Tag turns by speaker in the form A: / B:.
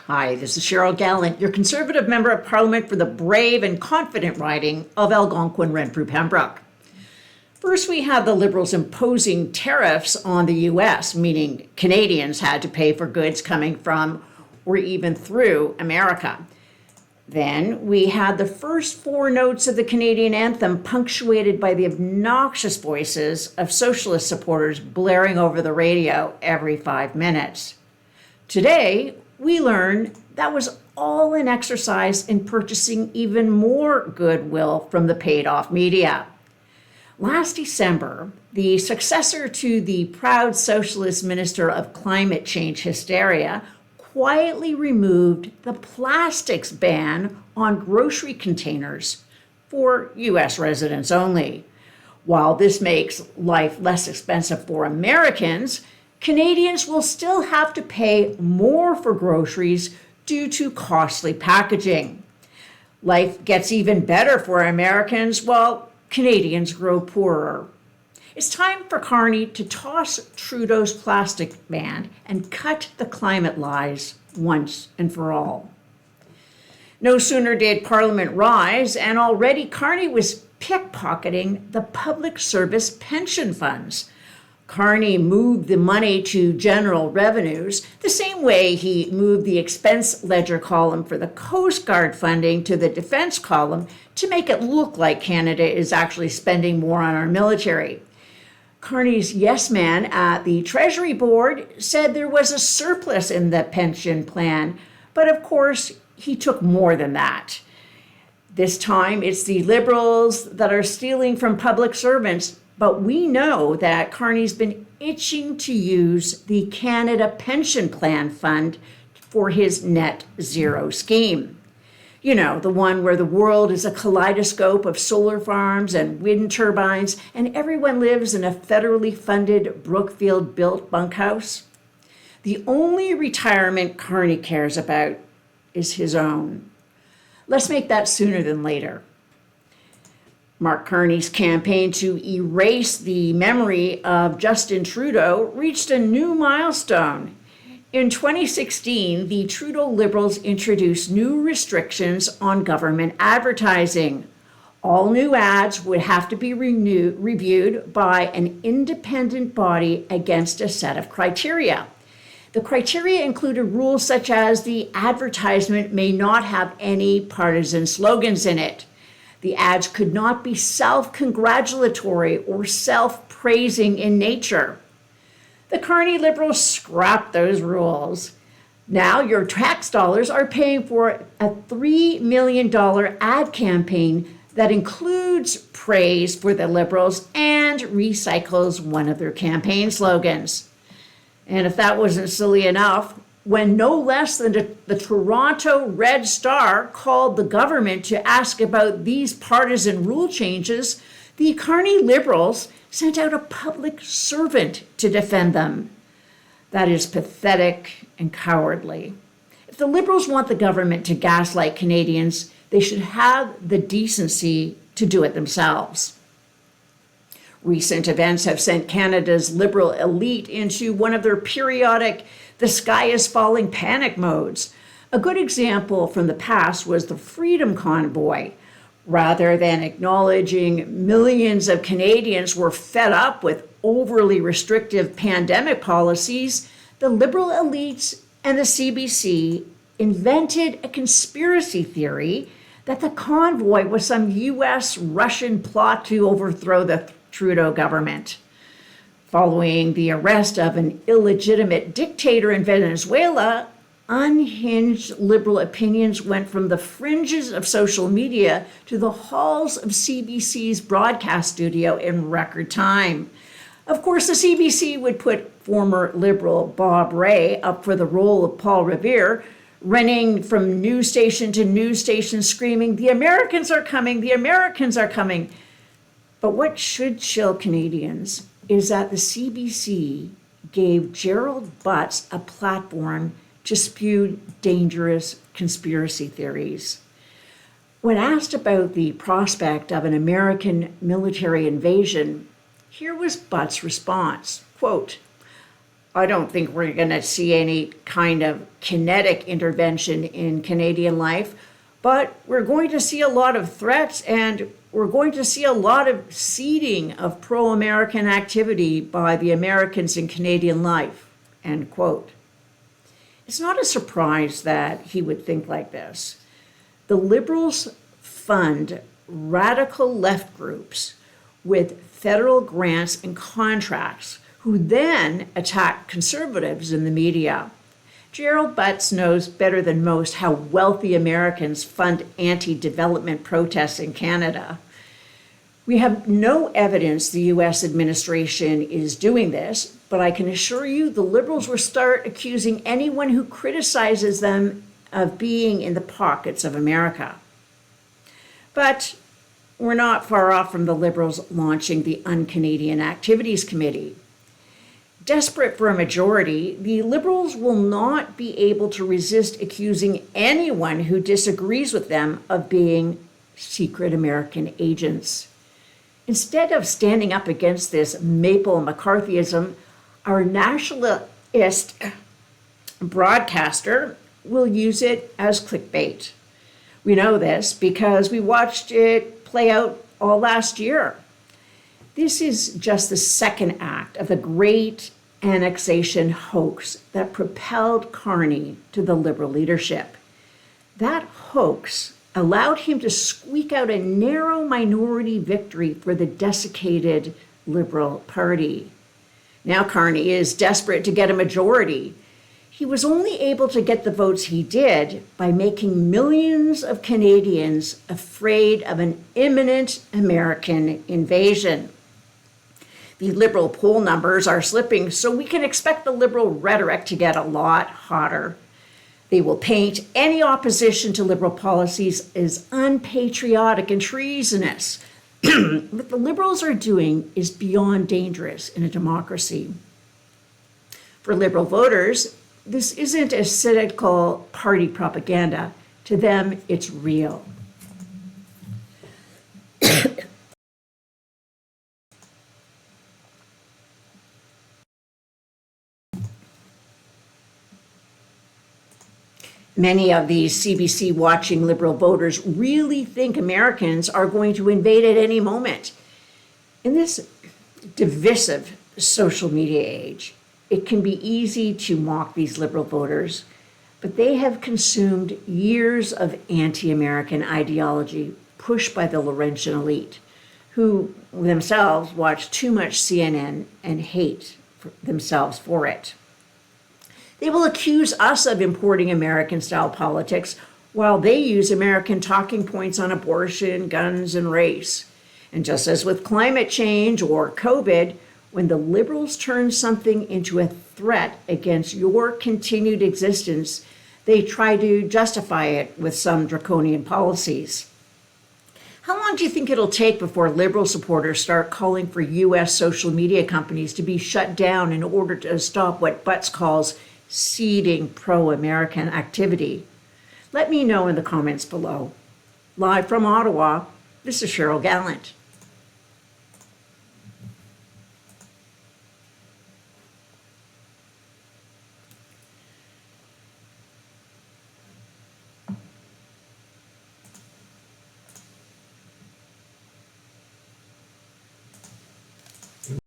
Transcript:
A: Hi, this is Cheryl Gallant, your Conservative Member of Parliament for the brave and confident riding of Algonquin Renfrew-Pembroke. First, we had the Liberals imposing tariffs on the U.S., meaning Canadians had to pay for goods coming from or even through America. Then we had the first four notes of the Canadian anthem punctuated by the obnoxious voices of socialist supporters blaring over the radio every 5 minutes. Today, we learn that was all an exercise in purchasing even more goodwill from the paid-off media. Last December, the successor to the proud socialist minister of climate change hysteria quietly removed the plastics ban on grocery containers for U.S. residents only. While this makes life less expensive for Americans, Canadians will still have to pay more for groceries due to costly packaging. Life gets even better for Americans while Canadians grow poorer. It's time for Carney to toss Trudeau's plastic ban and cut the climate lies once and for all. No sooner did Parliament rise, and already Carney was pickpocketing the public service pension funds. Carney moved the money to general revenues the same way he moved the expense ledger column for the Coast Guard funding to the defense column to make it look like Canada is actually spending more on our military. Carney's yes man at the Treasury Board said there was a surplus in the pension plan, but of course he took more than that. This time it's the Liberals that are stealing from public servants, but we know that Carney's been itching to use the Canada Pension Plan Fund for his net zero scheme. You know, the one where the world is a kaleidoscope of solar farms and wind turbines, and everyone lives in a federally funded Brookfield-built bunkhouse. The only retirement Carney cares about is his own. Let's make that sooner than later. Mark Carney's campaign to erase the memory of Justin Trudeau reached a new milestone. In 2016, the Trudeau Liberals introduced new restrictions on government advertising. All new ads would have to be reviewed by an independent body against a set of criteria. The criteria included rules such as the advertisement may not have any partisan slogans in it. The ads could not be self-congratulatory or self-praising in nature. The Carney Liberals scrapped those rules. Now your tax dollars are paying for a $3 million ad campaign that includes praise for the Liberals and recycles one of their campaign slogans. And if that wasn't silly enough, when no less than the Toronto Red Star called the government to ask about these partisan rule changes, the Carney Liberals sent out a public servant to defend them. That is pathetic and cowardly. If the Liberals want the government to gaslight Canadians, they should have the decency to do it themselves. Recent events have sent Canada's Liberal elite into one of their periodic the sky is falling panic modes. A good example from the past was the Freedom Convoy. Rather than acknowledging millions of Canadians were fed up with overly restrictive pandemic policies, the Liberal elites and the CBC invented a conspiracy theory that the convoy was some U.S.-Russian plot to overthrow the Trudeau government. Following the arrest of an illegitimate dictator in Venezuela, unhinged liberal opinions went from the fringes of social media to the halls of CBC's broadcast studio in record time. Of course, the CBC would put former Liberal Bob Rae up for the role of Paul Revere, running from news station to news station screaming, "The Americans are coming, the Americans are coming." But what should chill Canadians is that the CBC gave Gerald Butts a platform to spew dangerous conspiracy theories. When asked about the prospect of an American military invasion, here was Butts' response, quote, I don't think we're going to see any kind of kinetic intervention in Canadian life, but we're going to see a lot of threats, and we're going to see a lot of seeding of pro-American activity by the Americans in Canadian life, end quote. It's not a surprise that he would think like this. The Liberals fund radical left groups with federal grants and contracts who then attack conservatives in the media. Gerald Butts knows better than most how wealthy Americans fund anti-development protests in Canada. We have no evidence the U.S. administration is doing this, but I can assure you the Liberals will start accusing anyone who criticizes them of being in the pockets of America. But we're not far off from the Liberals launching the Un-Canadian Activities Committee. Desperate for a majority, the Liberals will not be able to resist accusing anyone who disagrees with them of being secret American agents. Instead of standing up against this maple McCarthyism, our nationalist broadcaster will use it as clickbait. We know this because we watched it play out all last year. This is just the second act of the great annexation hoax that propelled Carney to the Liberal leadership. That hoax allowed him to squeak out a narrow minority victory for the desiccated Liberal Party. Now Carney is desperate to get a majority. He was only able to get the votes he did by making millions of Canadians afraid of an imminent American invasion. The Liberal poll numbers are slipping, so we can expect the Liberal rhetoric to get a lot hotter. They will paint any opposition to Liberal policies as unpatriotic and treasonous. What the Liberals are doing is beyond dangerous in a democracy. For Liberal voters, this isn't a cynical party propaganda. To them, it's real. Many of these CBC watching Liberal voters really think Americans are going to invade at any moment. In this divisive social media age, it can be easy to mock these Liberal voters, but they have consumed years of anti-American ideology pushed by the Laurentian elite, who themselves watch too much CNN and hate themselves for it. They will accuse us of importing American-style politics while they use American talking points on abortion, guns, and race. And just as with climate change or COVID, when the Liberals turn something into a threat against your continued existence, they try to justify it with some draconian policies. How long do you think it'll take before Liberal supporters start calling for U.S. social media companies to be shut down in order to stop what Butts calls seeding pro-American activity? Let me know in the comments below. Live from Ottawa, this is Cheryl Gallant.